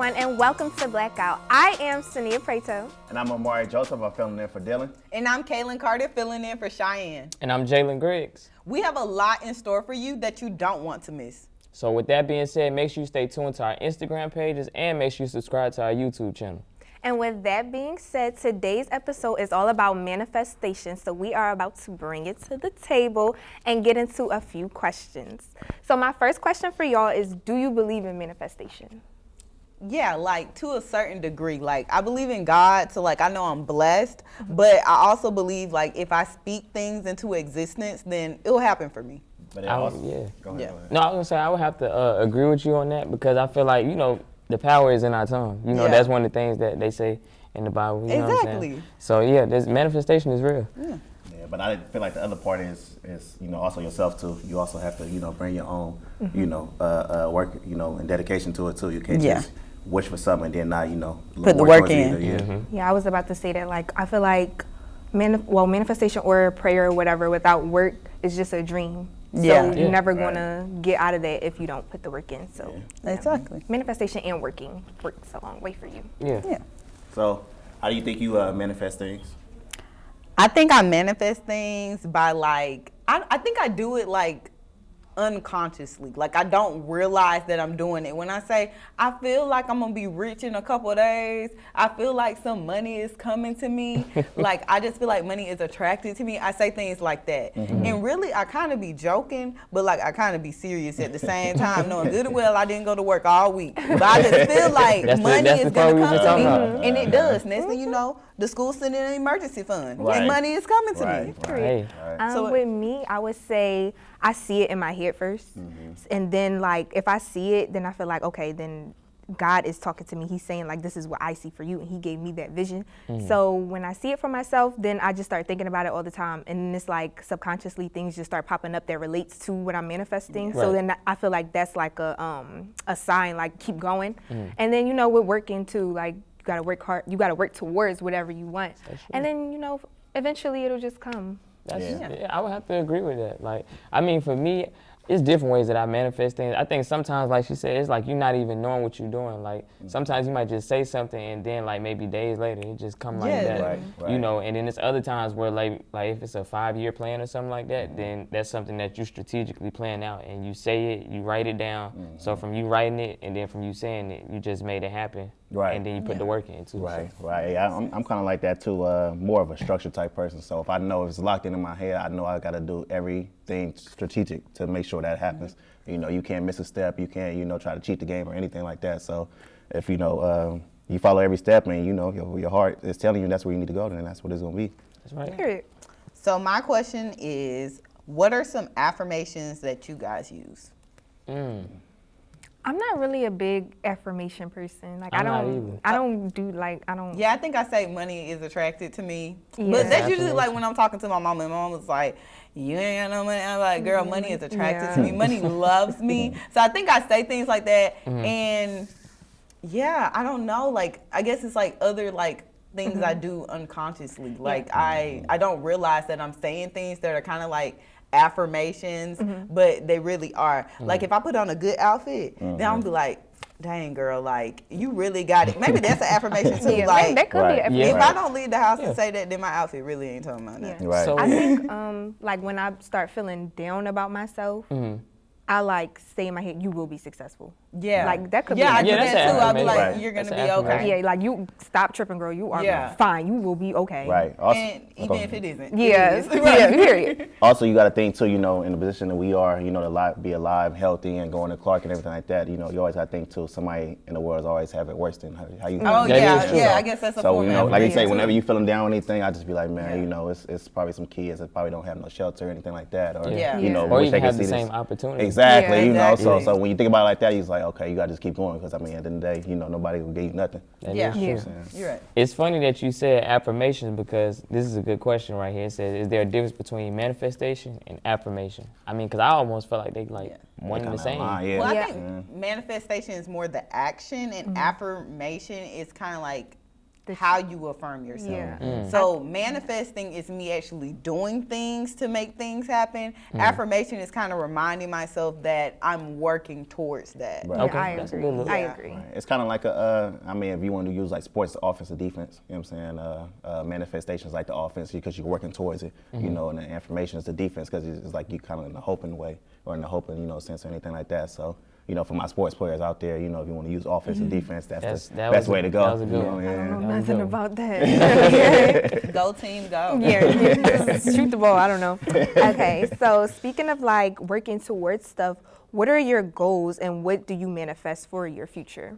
everyone, and welcome to Blackout. I am Sania Preto. And I'm Amari Joseph. I'm filling in for Dylan. And I'm Kayla Partee, filling in for Cheyenne. And I'm Jalen Griggs. We have a lot in store for you that you don't want to miss. So with that being said, make sure you stay tuned to our Instagram pages and make sure you subscribe to our YouTube channel. And with that being said, today's episode is all about manifestation. So we are about to bring it to the table and get into a few questions. So my first question for y'all is, do you believe in manifestation? Yeah, like to a certain degree. Like I believe in God, so like I know I'm blessed, but I also believe like if I speak things into existence, then it'll happen for me. But Yeah. Go ahead. No, I was gonna say I would have to agree with you on that because I feel like, the power is in our tongue. That's one of the things that they say in the Bible. You know what I'm saying? So yeah, this manifestation is real. Yeah. Yeah, but I feel like the other part is also yourself too. You also have to bring your own work and dedication to it too. You can't just wish for something and then not put the work in. Yeah, I was about to say that. Like I feel like manifestation or prayer or whatever without work is just a dream. So you're never going to get out of that if you don't put the work in. So Exactly. manifestation and working works a long way for you. Yeah. So how do you think you manifest things? I think I manifest things by like, I think I do it like unconsciously. Like I don't realize that I'm doing it. When I say I feel like I'm gonna be rich in a couple of days, I feel like some money is coming to me. Like I just feel like money is attracted to me. I say things like that. And really I kind of be joking, but like I kind of be serious at the same time, knowing good and well I didn't go to work all week. But I just feel like money is gonna come to me. And it does. Next thing you know, the school sending an emergency fund. And money is coming to me. Right. So with me, I would say I see it in my head first. And then like if I see it, then I feel like, okay, then God is talking to me. He's saying like, this is what I see for you. And he gave me that vision. So when I see it for myself, then I just start thinking about it all the time. And then it's like subconsciously things just start popping up that relates to what I'm manifesting. So then I feel like that's like a sign, like keep going. And then, with working too, like you gotta work hard. You gotta work towards whatever you want. And then, eventually it'll just come. I would have to agree with that. Like, I mean, for me, it's different ways that I manifest things. I think sometimes, like she said, it's like you're not even knowing what you're doing. Like, sometimes you might just say something and then, like, maybe days later, it just come like that. Right. And then there's other times where, like if it's a 5-year plan or something like that, then that's something that you strategically plan out. And you say it, you write it down. So from you writing it and then from you saying it, you just made it happen. Right. And then you put the work in, too. Right. Yeah, I'm kind of like that, too. More of a structured type person. So if I know it's locked in my head, I know I got to do everything strategic to make sure that happens. You can't miss a step. You can't, try to cheat the game or anything like that. So if, you follow every step and, your heart is telling you that's where you need to go, then that's what it's going to be. That's right. Period. So my question is, what are some affirmations that you guys use? I'm not really a big affirmation person. Like I'm I not don't do like I don't. Yeah, I think I say money is attracted to me. Yeah. But that's usually like when I'm talking to my mom and my mom was like, you ain't got no money. I'm like, girl, money is attracted to me. Money loves me. So I think I say things like that. And yeah, I don't know. Like, I guess it's like other like things I do unconsciously. Like I don't realize that I'm saying things that are kind of like affirmations, but they really are. Like if I put on a good outfit, then I'm gonna be like, dang girl, like you really got it. Maybe that's an affirmation too. Like that could be an affirmation. if I don't leave the house and say that, then my outfit really ain't talking about that. Right. So, I think like when I start feeling down about myself, I like say in my head, you will be successful. Yeah. Like that could I be. do that too. I'll be like, Right. you're gonna That's be an okay. Yeah, like you stop tripping, girl. You are fine. You will be okay. Right. Also, And even if it isn't. Yeah. It is. Yeah. Period. Also, you got to think too, in the position that we are, to be alive, healthy, and going to Clark and everything like that. You always got to think too. Somebody in the world always have it worse than how you. Oh That is true. yeah. I guess that's a So form of like you say, affirmation, whenever too. you feeling down or anything, I just be like, man, it's probably some kids that probably don't have no shelter or anything like that, or or wish you they could have see the same this. opportunity. Exactly. Yeah, So when you think about it like that, you're like, okay, you got to just keep going because at the end of the day, nobody will give you nothing. That Yeah. is true. Yeah. You're right. It's funny that you said affirmations because this is a good question right here. It says, is there a difference between manifestation and affirmation? I mean, because I almost felt like they one and the same. Yeah. Well, I think manifestation is more the action, and affirmation is kind of like how you affirm yourself. Yeah. So manifesting is me actually doing things to make things happen. Affirmation is kind of reminding myself that I'm working towards that. Right. Yeah, Okay, I that's a agree. good look. I Yeah. agree. Right. It's kind of like if you want to use like sports offense or defense, you know what I'm saying? Manifestations like the offense because you're working towards it, you know, and the affirmation is the defense because it's like you kind of in the hoping way or in the hoping, you know, sense or anything like that. So, you know, for my sports players out there, you know, if you want to use offense or defense, that's the best way to go. That was a good one. I don't know That was nothing good. about that. Go team, go. Yeah, shoot the ball. I don't know. Okay, so speaking of like working towards stuff, what are your goals and what do you manifest for your future?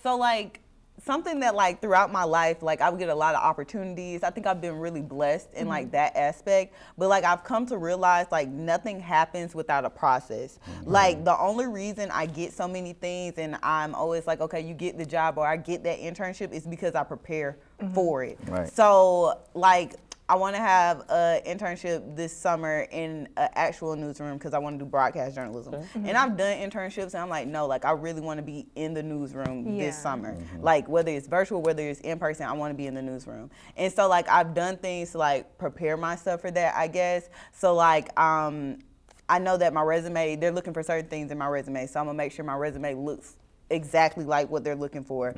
So like something that like throughout my life, like I would get a lot of opportunities. I think I've been really blessed in like that aspect. But like I've come to realize like nothing happens without a process. Like the only reason I get so many things and I'm always like, okay, you get the job or I get that internship is because I prepare for it. Right. So like I want to have an internship this summer in an actual newsroom because I want to do broadcast journalism. And I've done internships and I'm like, no, like I really want to be in the newsroom Yeah. this summer. Like whether it's virtual, whether it's in person, I want to be in the newsroom. And so like I've done things to like prepare myself for that, I guess. So like I know that my resume, they're looking for certain things in my resume. So I'm going to make sure my resume looks exactly like what they're looking for.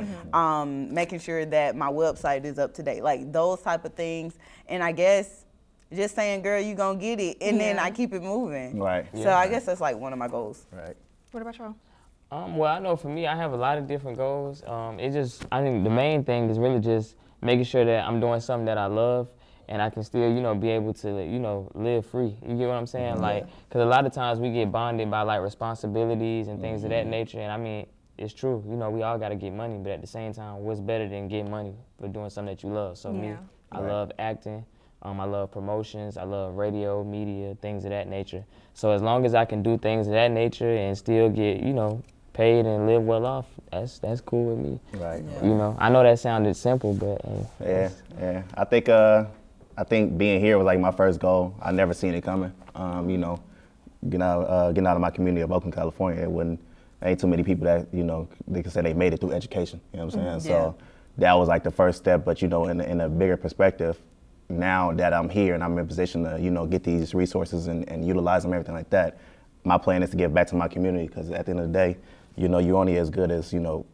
Making sure that my website is up to date, like those type of things. And I guess just saying, girl, you gonna get it, and then I keep it moving. Right. So I guess that's like one of my goals. Right. What about y'all? Well, I know for me, I have a lot of different goals. I think the main thing is really just making sure that I'm doing something that I love and I can still, you know, be able to, you know, live free. You get what I'm saying? Like, because a lot of times we get bonded by like responsibilities and things of that nature. And I mean, it's true. You know, we all got to get money, but at the same time, what's better than getting money for doing something that you love? So me, I love acting. I love promotions. I love radio, media, things of that nature. So as long as I can do things of that nature and still get, you know, paid and live well off, that's cool with me. Right. You know, I know that sounded simple, but Yeah. I think being here was like my first goal. I never seen it coming. You know, getting out of my community of Oakland, California, ain't too many people that, you know, they can say they made it through education. You know what I'm saying? So that was like the first step. But, you know, in a bigger perspective, now that I'm here and I'm in a position to, you know, get these resources and utilize them, everything like that, my plan is to give back to my community because at the end of the day, you know, you're only as good as, you know,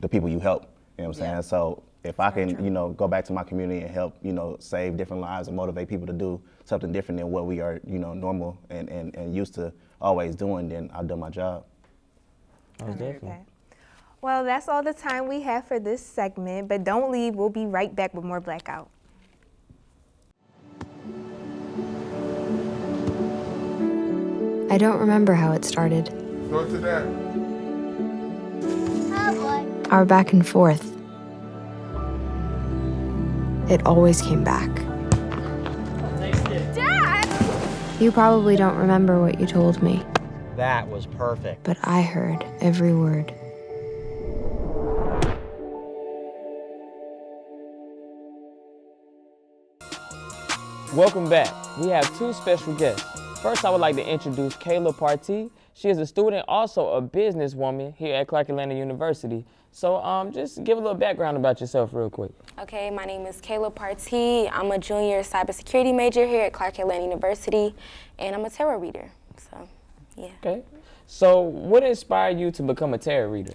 the people you help. You know what I'm saying? So if I can, you know, go back to my community and help, you know, save different lives and motivate people to do something different than what we are, you know, normal and used to always doing, then I've done my job. Okay. Well, that's all the time we have for this segment, but don't leave. We'll be right back with more Blackout. I don't remember how it started. Go to that. Our back and forth. It always came back. Dad! You probably don't remember what you told me, That was perfect. but I heard every word. welcome back. We have two special guests. First, I would like to introduce Kayla Partee. She is a student, also a businesswoman here at Clark Atlanta University. So just give a little background about yourself real quick. Okay, my name is Kayla Partee. I'm a junior cybersecurity major here at Clark Atlanta University, and I'm a tarot reader. So, yeah. Okay. So what inspired you to become a tarot reader?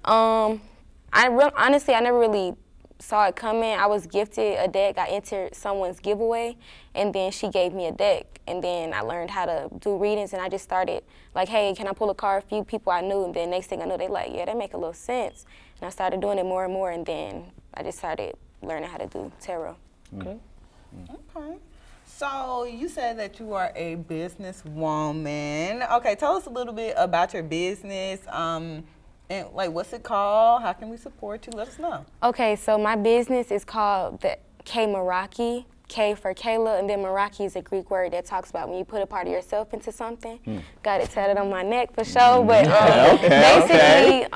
Honestly, I never really saw it coming. I was gifted a deck. I entered someone's giveaway, and then she gave me a deck. And then I learned how to do readings, and I just started like, hey, can I pull a card? A few people I knew, and then next thing I know, they like, yeah, that make a little sense. And I started doing it more and more, and then I just started learning how to do tarot. Okay. Okay. So you said that you are a businesswoman. Okay, tell us a little bit about your business. And like, what's it called? How can we support you? Let us know. Okay, so my business is called the K Meraki. K for Kayla, and then Meraki is a Greek word that talks about when you put a part of yourself into something. Got it tatted on my neck for sure, but basically,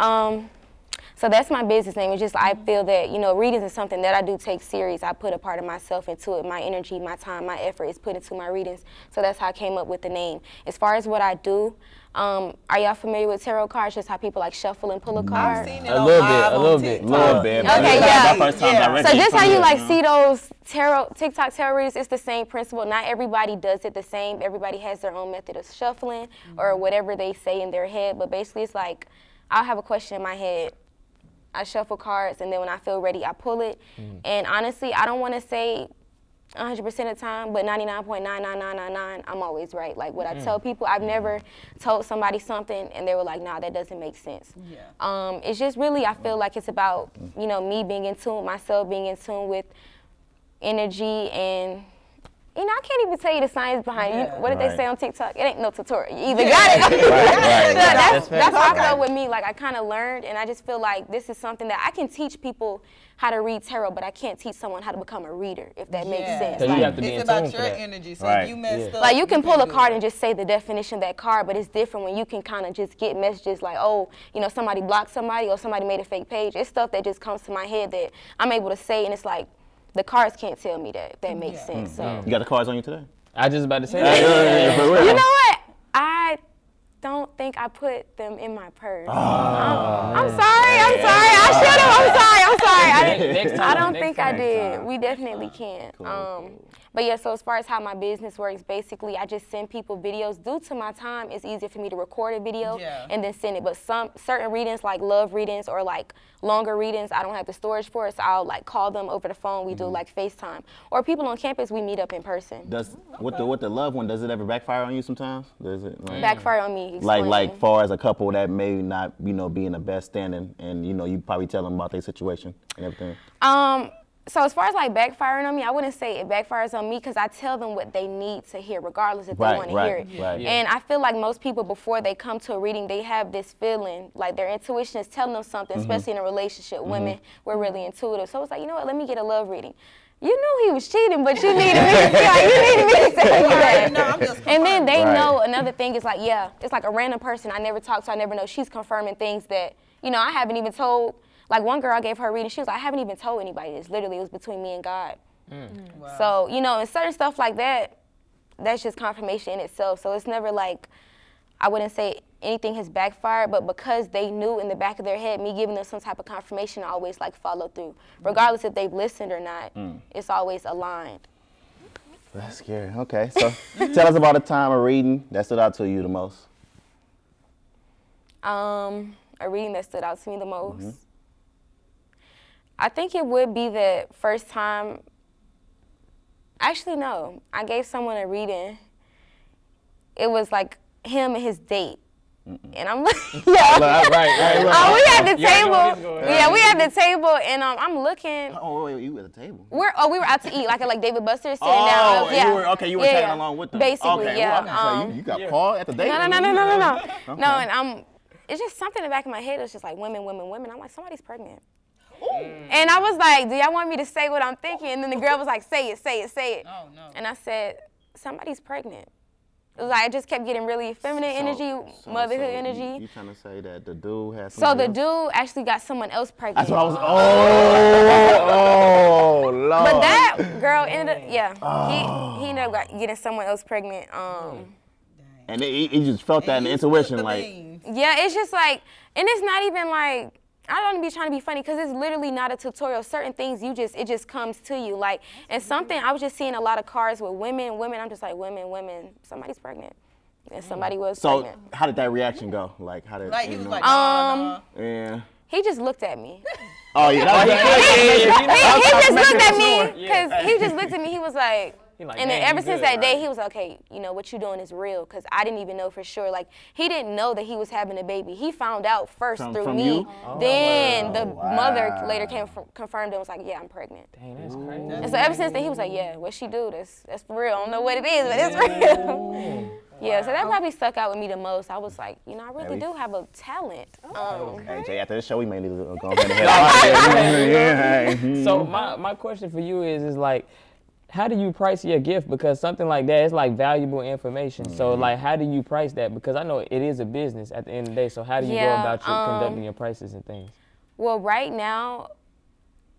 so that's my business name. It's just I feel that, you know, readings is something that I do take serious. I put a part of myself into it. My energy, my time, my effort is put into my readings. So that's how I came up with the name. As far as what I do, Are y'all familiar with tarot cards? Just how people like shuffle and pull a card? I've seen it A on little bit, live a on little bit. TikTok. little bit. Okay, but yeah. My first time directly. So just how you like know? see those TikTok tarot readers, it's the same principle. Not everybody does it the same. Everybody has their own method of shuffling or whatever they say in their head. But basically, it's like I'll have a question in my head. I shuffle cards, and then when I feel ready, I pull it. And honestly, I don't want to say 100% of the time, but 99.99999, I'm always right. Like what I tell people, I've never told somebody something and they were like, nah, that doesn't make sense. Yeah. It's just really, I feel like it's about, you know, me being in tune with myself, being in tune with energy, and you know, I can't even tell you the science behind it. What did they say on TikTok? It ain't no tutorial. You either got it. Right. That's how I feel with me. Like I kind of learned, and I just feel like this is something that I can teach people how to read tarot, but I can't teach someone how to become a reader, if that makes sense. So you have to be It's in tune about for your that. energy. So Right. if you messed up, Like you can pull a do card it. and just say the definition of that card, but it's different when you can kind of just get messages like, oh, you know, somebody blocked somebody or somebody made a fake page. It's stuff that just comes to my head that I'm able to say, and it's like the cards can't tell me that. If that makes sense. So You got the cards on you today? I just about to say that. For real. you know what? I don't think I put them in my purse. I'm sorry. I should have. I'm sorry. Next time, I don't next think time. I did. We definitely can't. But yeah, so as far as how my business works, basically I just send people videos. Due to my time, it's easier for me to record a video and then send it. But some certain readings, like love readings or like longer readings, I don't have the storage for it, so I'll like call them over the phone. We do like FaceTime. Or people on campus, we meet up in person. Does with the loved one, does it ever backfire on you sometimes? Does it Backfire on me. like far as a couple that may not, you know, be in the best standing, and you know, you probably tell them about their situation and everything? So as far as like backfiring on me, I wouldn't say it backfires on me because I tell them what they need to hear, regardless if they want to hear it. Right. And I feel like most people, before they come to a reading, they have this feeling like their intuition is telling them something, especially in a relationship. Women, we're really intuitive. So it's like, you know what, let me get a love reading. You knew he was cheating, but you needed me to tell you that. No, I'm just And then they Right. know another thing is like, yeah, it's like a random person I never talked to, I never know. She's confirming things that, you know, I haven't even told. Like one girl, I gave her a reading. She was like, I haven't even told anybody this. Literally, it was between me and God. Wow. So, you know, and certain stuff like that, that's just confirmation in itself. So it's never like, I wouldn't say anything has backfired, but because they knew in the back of their head, me giving them some type of confirmation, I always like follow through. Regardless if they've listened or not, it's always aligned. That's scary. Okay, so tell us about a time of reading that stood out to you the most. A reading that stood out to me the most. I think it would be the first time. Actually, no. I gave someone a reading. It was like him and his date. And I'm like, yeah. Right. We had the You already know where this table. going. Yeah, we had the table, and I'm looking. Oh, wait, you at the table? We were out to eat, like at like David Buster's sitting down. and Yeah. you were tagging along with them. Basically, okay, yeah. Well, I was gonna say, you got called at the date? No. Okay. No, and it's just something in the back of my head. It's just like women. I'm like, somebody's pregnant. And I was like, do y'all want me to say what I'm thinking? And then the girl was like, say it. Oh, no. And I said, somebody's pregnant. It was like I just kept getting really feminine energy, motherhood energy. You trying to say that the dude has So somebody the else? dude actually got someone else pregnant. That's what I was. Oh, Lord. But that girl ended up, he ended up getting someone else pregnant. And he just felt that in the intuition, like. Yeah, it's just like, and it's not even like, I don't be trying to be funny because it's literally not a tutorial. Certain things it just comes to you. Like, and something, I was just seeing a lot of cards with women, I'm just like, women, somebody's pregnant. And somebody was So pregnant. how did that reaction go? Like, how did Like, you he was know? like, Yeah. He just looked at me. Oh yeah. That was He just looked at me because he just looked at me. He was like, like, and then "Dang, ever you since good, that day, right?" he was like, okay, you know, what you doing is real. Because I didn't even know for sure. Like, he didn't know that he was having a baby. He found out first through from me. you? Then the mother later confirmed and was like, yeah, I'm pregnant. Dang, that's crazy. And so ever since then, he was like, yeah, what she do, that's for real. I don't know what it is, but it's real. Yeah, so that probably stuck out with me the most. I was like, you know, I really do have a talent. Hey Jay, after this show, we may need to go ahead and head out. So my question for you is like, how do you price your gift? Because something like that is like valuable information. So like, how do you price that? Because I know it is a business at the end of the day. So how do you go about conducting your prices and things? Well, right now,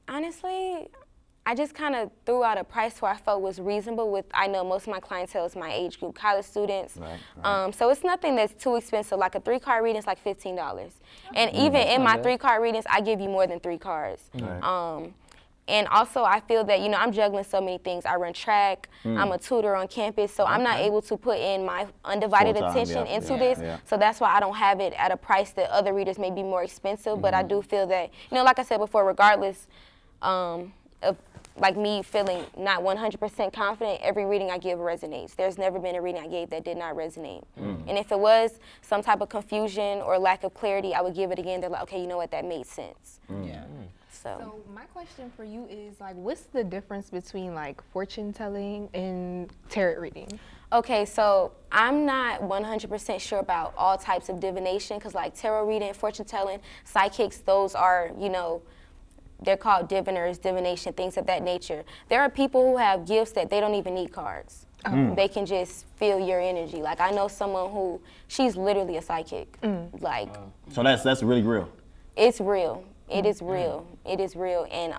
honestly, I just kind of threw out a price where I felt was reasonable with, I know most of my clientele is my age group, college students. Right. So it's nothing that's too expensive. Like a 3-card reading is like $15. And even in my 3-card readings, I give you more than 3 cards. Right. And also I feel that, I'm juggling so many things. I run track, I'm a tutor on campus, so I'm not able to put in my undivided Full-time, attention yeah, into yeah, this. yeah. So that's why I don't have it at a price that other readers may be more expensive, but I do feel that, like I said before, regardless of like me feeling not 100% confident, every reading I give resonates. There's never been a reading I gave that did not resonate. And if it was some type of confusion or lack of clarity, I would give it again. They're like, okay, you know what, that made sense. Yeah. So my question for you is like, what's the difference between like fortune telling and tarot reading? Okay, so I'm not 100% sure about all types of divination, because like tarot reading, fortune telling, psychics, those are, they're called diviners, divination, things of that nature. There are people who have gifts that they don't even need cards. They can just feel your energy. Like I know someone who, she's literally a psychic. Like, So that's really real. it's real. It is real. It is real. And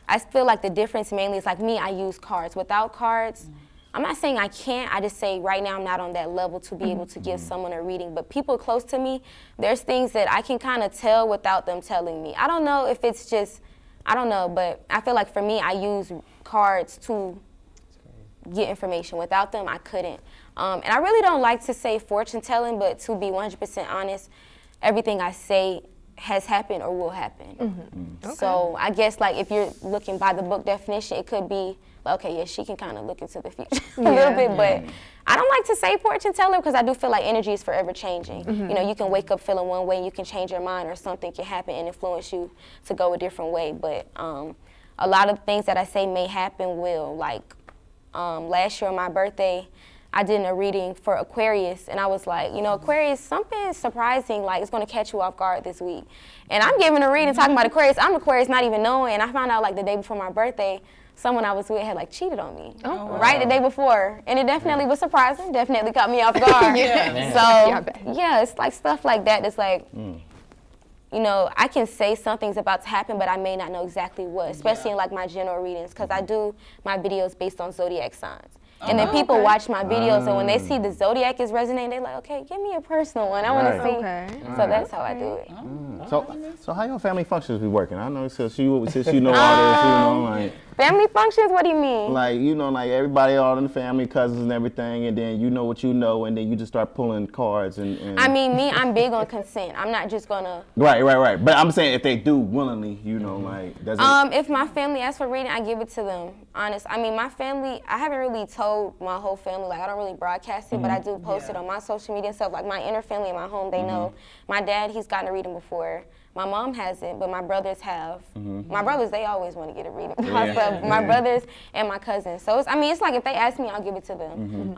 I feel like the difference mainly is like me, I use cards. Without cards, I'm not saying I can't, I just say right now I'm not on that level to be able to give someone a reading. But people close to me, there's things that I can kind of tell without them telling me. I don't know if it's just, I don't know, but I feel like for me, I use cards to get information. Without them, I couldn't. And I really don't like to say fortune telling, but to be 100% honest, everything I say has happened or will happen. So I guess like if you're looking by the book definition, it could be, okay, yeah, she can kind of look into the future a little bit, but I don't like to say fortune teller because I do feel like energy is forever changing. You can wake up feeling one way and you can change your mind, or something can happen and influence you to go a different way. But a lot of things that I say may happen will. Like last year on my birthday, I did a reading for Aquarius, and I was like, Aquarius, something surprising, like it's gonna catch you off guard this week. And I'm giving a reading talking about Aquarius. I'm Aquarius, not even knowing, and I found out like the day before my birthday, someone I was with had like cheated on me, right the day before, and it definitely was surprising, definitely caught me off guard. So yeah, it's like stuff like that. It's like, I can say something's about to happen, but I may not know exactly what, especially in like my general readings, because I do my videos based on zodiac signs. And then people watch my videos, and when they see the zodiac is resonating, they're like, okay, give me a personal one. I want to see. So that's how I do it. So how your family functions be working? I know since you know all this, like Family functions? What do you mean? like like everybody all in the family, cousins and everything, and then you know what you know, and then you just start pulling cards and I mean, I'm big on consent. I'm not just gonna. Right. But I'm saying if they do willingly, like does it? If my family asks for reading, I give it to them. Honest. I mean, my family, I haven't really told my whole family, like I don't really broadcast it, but I do post it on my social media and stuff. Like my inner family in my home, they know. My dad, he's gotten a reading before. My mom hasn't, but my brothers have. My brothers, they always want to get a reading. My brothers and my cousins. So it's like if they ask me, I'll give it to them.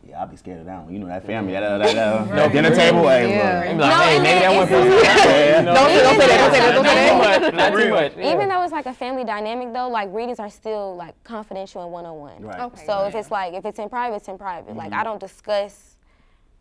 Yeah, I'll be scared of that one. That family, no dinner table. Hey, Like, hey, maybe that one person. Don't say that. Not too much. Even though it's like a family dynamic though, like readings are still like confidential and one-on-one. Right. Okay. So if it's in private, it's in private. Like I don't discuss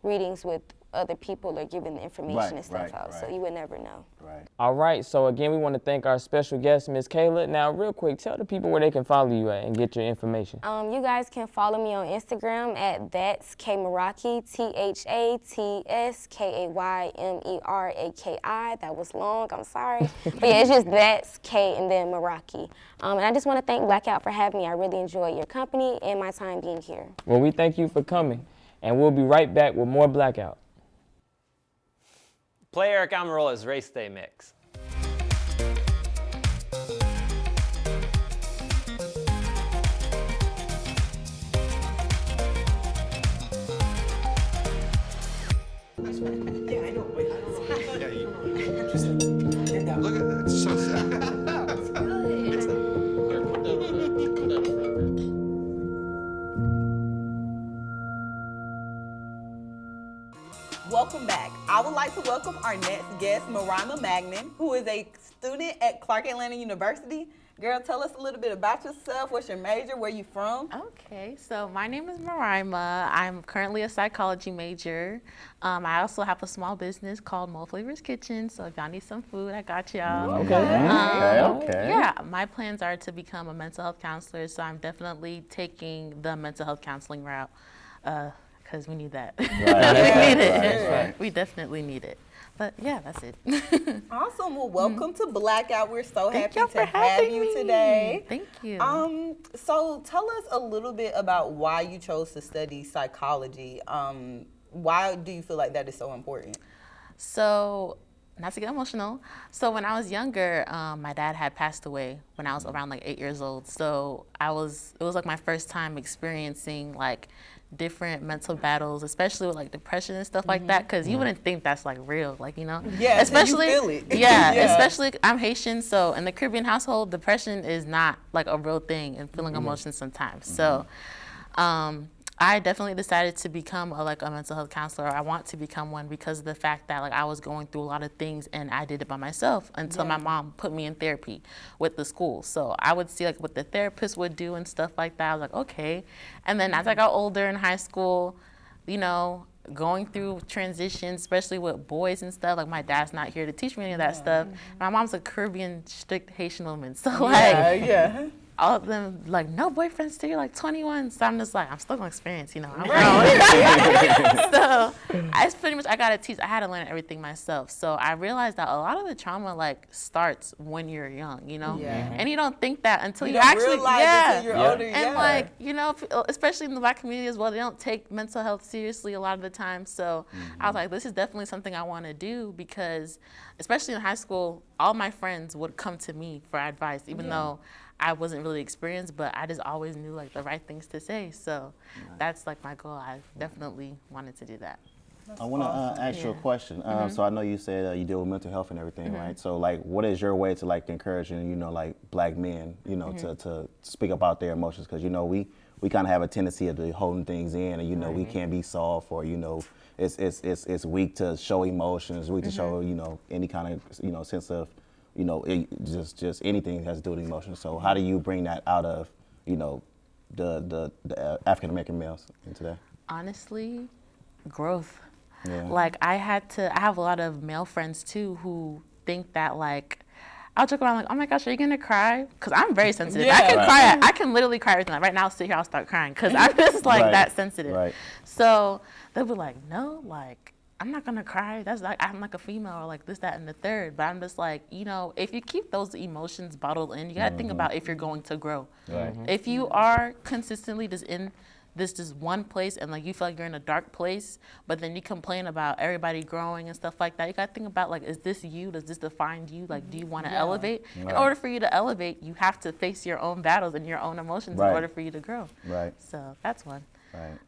readings with other people or giving the information and stuff out. So you would never know. Right. All right, so again, we want to thank our special guest, Miss Kayla. Now, real quick, tell the people where they can follow you at and get your information. You guys can follow me on Instagram at That's K Meraki, ThatSKayMeraki. That was long, I'm sorry. But yeah, it's just That's K and then Meraki. And I just want to thank Blackout for having me. I really enjoyed your company and my time being here. Well, we thank you for coming, and we'll be right back with more Blackout. Play Eric Amarola's Race Day Mix. Look at that. It's so sad. Welcome back. I would like to welcome our next guest, Marima Magnan, who is a student at Clark Atlanta University. Girl, tell us a little bit about yourself. What's your major? Where you from? Okay, so my name is Marima. I'm currently a psychology major. I also have a small business called Mo Flavors Kitchen, so if y'all need some food, I got y'all. Okay. Yeah, my plans are to become a mental health counselor, so I'm definitely taking the mental health counseling route because we need that. We need it. Right. We definitely need it. But yeah, that's it. Awesome. Well, welcome to Blackout. We're so Thank happy y'all to for have having you me. today. Thank you. So tell us a little bit about why you chose to study psychology. Why do you feel like that is so important? So, not to get emotional. So when I was younger, my dad had passed away when I was around like 8 years old. So it was like my first time experiencing like different mental battles, especially with like depression and stuff like that, because you wouldn't think that's like real, like, you know? Yeah, especially you feel it. yeah, especially I'm Haitian, so in the Caribbean household, depression is not like a real thing and feeling emotions sometimes. So I definitely decided to become a mental health counselor. I want to become one because of the fact that like I was going through a lot of things and I did it by myself until my mom put me in therapy with the school. So I would see like what the therapist would do and stuff like that. I was like, okay. And then as I got older in high school, you know, going through transitions, especially with boys and stuff, like my dad's not here to teach me any of that stuff. My mom's a Caribbean, strict Haitian woman. So like, all of them like, no boyfriends till you're like 21. So I'm just like, I'm still gonna experience, you know. I'm grown. So I gotta teach. I had to learn everything myself. So I realized that a lot of the trauma like starts when you're young, you know. And you don't think that until you actually realize it until you're older. And like, you know, especially in the Black community as well, they don't take mental health seriously a lot of the time. So I was like, this is definitely something I want to do because, especially in high school, all my friends would come to me for advice, even though I wasn't really experienced, but I just always knew like the right things to say. So that's like my goal. I definitely wanted to do that. I want to ask you a question. So I know you said you deal with mental health and everything, right? So like, what is your way to like encouraging, you know, like Black men, you know, to speak about their emotions? Because, you know, we kind of have a tendency of holding things in, and, you know, we can't be soft, or, you know, it's weak to show emotions, weak to show, you know, any kind of, you know, sense of, you know, just anything that has to do with emotions. So how do you bring that out of, you know, the African American males into that? Honestly, growth. Yeah. Like I have a lot of male friends too who think that like, I'll joke around like, oh my gosh, are you gonna cry? Because I'm very sensitive. I can cry. I can literally cry everything. Like right now, I'll sit here, I'll start crying because I'm just like that sensitive. Right. So they'll be like, no, like, I'm not gonna cry. That's like, I'm like a female or like this, that, and the third. But I'm just like, you know, if you keep those emotions bottled in, you gotta think about if you're going to grow. Right. If you are consistently just in this one place and like you feel like you're in a dark place, but then you complain about everybody growing and stuff like that, you gotta think about like, is this you? Does this define you? Like, do you wanna elevate? In order for you to elevate, you have to face your own battles and your own emotions in order for you to grow. Right. So that's one. Right.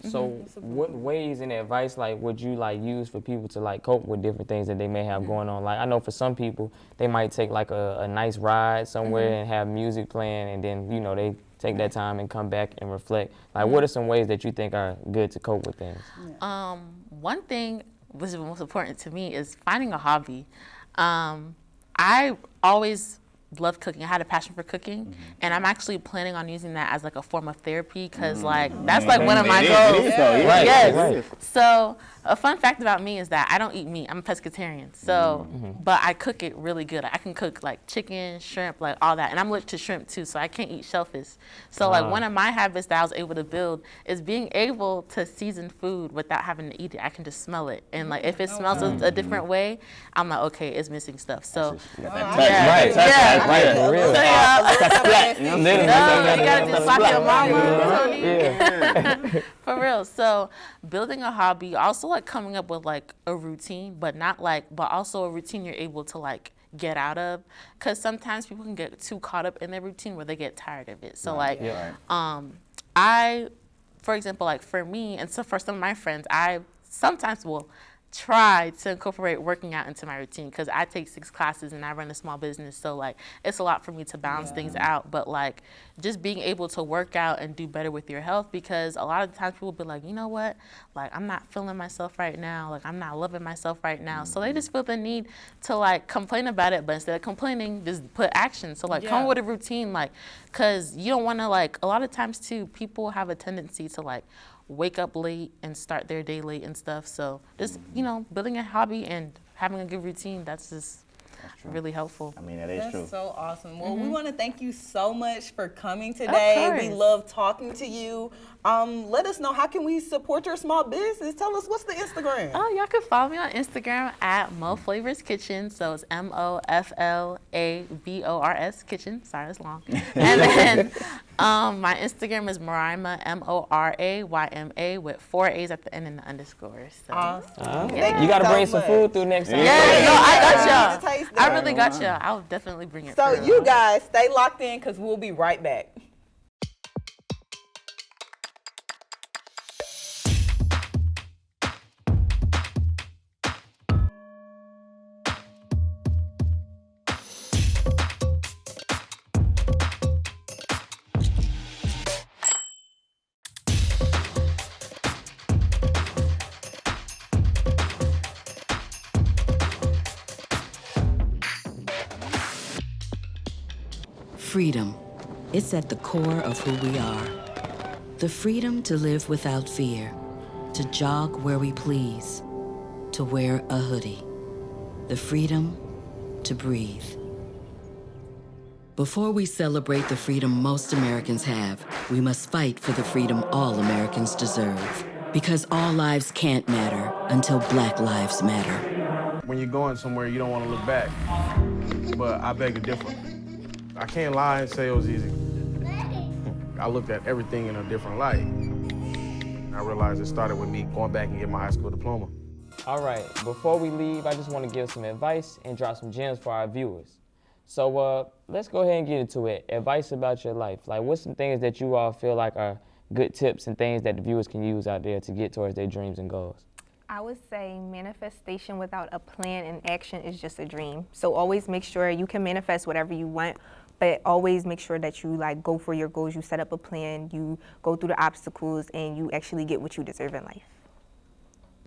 So what ways and advice like would you like use for people to like cope with different things that they may have going on? Like I know for some people they might take like a nice ride somewhere and have music playing, and then, you know, they take that time and come back and reflect. Like what are some ways that you think are good to cope with things? One thing which is most important to me is finding a hobby. I always loved cooking. I had a passion for cooking, and I'm actually planning on using that as like a form of therapy because like that's like one of my goals. Yes. So a fun fact about me is that I don't eat meat. I'm a pescatarian. So, but I cook it really good. I can cook like chicken, shrimp, like all that, and I'm allergic to shrimp too, so I can't eat shellfish. So like one of my habits that I was able to build is being able to season food without having to eat it. I can just smell it, and like if it smells a different way, I'm like, okay, it's missing stuff. So For real. You gotta just slap your mama. For real. So building a hobby, also like coming up with like a routine, but also a routine you're able to like get out of, because sometimes people can get too caught up in their routine where they get tired of it. So I, for example, like for me and so for some of my friends, I sometimes will try to incorporate working out into my routine because I take 6 classes and I run a small business, so like it's a lot for me to balance things out. But like just being able to work out and do better with your health, because a lot of the times people be like, you know what, like I'm not feeling myself right now, like I'm not loving myself right now, so they just feel the need to like complain about it, but instead of complaining, just put action. So like come with a routine, like, because you don't want to, like, a lot of times too, people have a tendency to like wake up late and start their day late and stuff. So just, you know, building a hobby and having a good routine, that's just really helpful. I mean, that is true. That's so awesome. Well, we want to thank you so much for coming today. We love talking to you. Let us know, how can we support your small business? Tell us, what's the Instagram? Oh, y'all can follow me on Instagram at Mo Flavors Kitchen. So it's MOFLAVORS Kitchen. Sorry, it's long. And then my Instagram is Morayma, MORAYMA, with 4 A's at the end and the underscores. So. Awesome. You got to bring some food through next time. Yeah, no, I got y'all. Taste I that. really got y'all. I'll definitely bring it. So through. you guys stay locked in because we'll be right back. Freedom. It's at the core of who we are. The freedom to live without fear, to jog where we please, to wear a hoodie. The freedom to breathe. Before we celebrate the freedom most Americans have, we must fight for the freedom all Americans deserve. Because all lives can't matter until Black lives matter. When you're going somewhere, you don't want to look back. But I beg to differ. I can't lie and say it was easy. I looked at everything in a different light. I realized it started with me going back and getting my high school diploma. All right, before we leave, I just want to give some advice and drop some gems for our viewers. So let's go ahead and get into it. Advice about your life. Like, what's some things that you all feel like are good tips and things that the viewers can use out there to get towards their dreams and goals? I would say manifestation without a plan and action is just a dream. So always make sure you can manifest whatever you want, but always make sure that you like go for your goals, you set up a plan, you go through the obstacles, and you actually get what you deserve in life.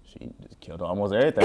She just killed almost everything.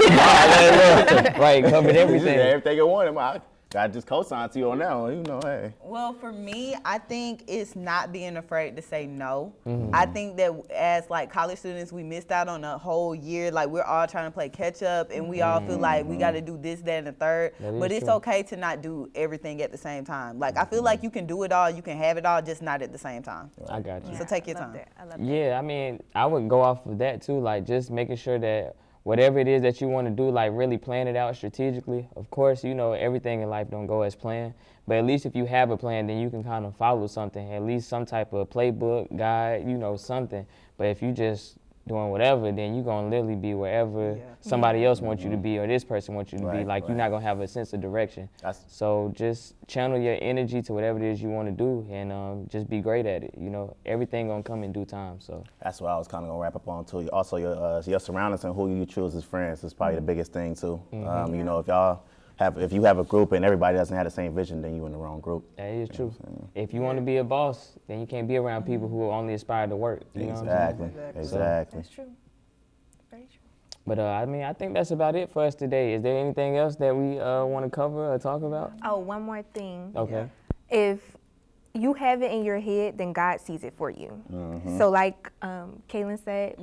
Right, covered everything. Everything I wanted. I just co-sign to you on that one, you know, hey. Well, for me, I think it's not being afraid to say no. I think that as like college students, we missed out on a whole year. Like we're all trying to play catch up, and we all feel like we got to do this, that, and the third. But it's okay to not do everything at the same time. Like I feel like you can do it all, you can have it all, just not at the same time. I got you. So take your time. I love that. Yeah, I mean, I would go off of that too, like just making sure that whatever it is that you want to do, like really plan it out strategically. Of course, you know, everything in life don't go as planned, but at least if you have a plan, then you can kind of follow something, at least some type of playbook, guide, you know, something. But if you just doing whatever, then you're going to literally be wherever somebody else wants you to be or this person wants you to be. Like, you're not going to have a sense of direction. So just channel your energy to whatever it is you want to do and just be great at it. You know, everything going to come in due time. So that's what I was kind of going to wrap up on, too. Also, your surroundings and who you choose as friends is probably the biggest thing, too. You know, if you have a group and everybody doesn't have the same vision, then you're in the wrong group. That is true. If you want to be a boss, then you can't be around people who only aspire to work. You know what I'm saying? Exactly. That's true. Very true. But I mean, I think that's about it for us today. Is there anything else that we want to cover or talk about? Oh, one more thing. Okay. If you have it in your head, then God sees it for you. So like Kaylin said,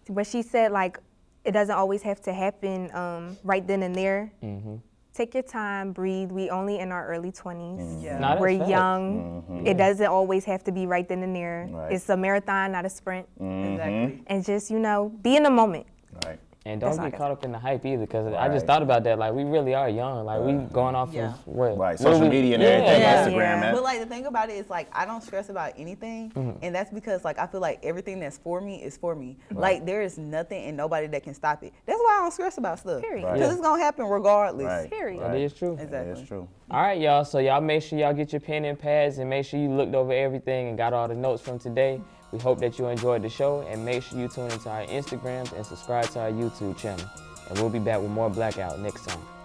but she said like, it doesn't always have to happen right then and there. Take your time, breathe. We only in our early 20s. We're young. It doesn't always have to be right then and there. It's a marathon, not a sprint. Exactly. And just, you know, be in the moment. Right. And don't get caught up in the hype either, because I just thought about that. Like, we really are young. Like, we going off of what? Social media and everything, Instagram, man. But, like, the thing about it is, like, I don't stress about anything, and that's because, like, I feel like everything that's for me is for me. Like, there is nothing and nobody that can stop it. That's why I don't stress about stuff. Period. Because it's going to happen regardless. Right. Period. That is true. Exactly. That is true. All right, y'all. So y'all make sure y'all get your pen and pads and make sure you looked over everything and got all the notes from today. We hope that you enjoyed the show, and make sure you tune into our Instagrams and subscribe to our YouTube channel. And we'll be back with more Blackout next time.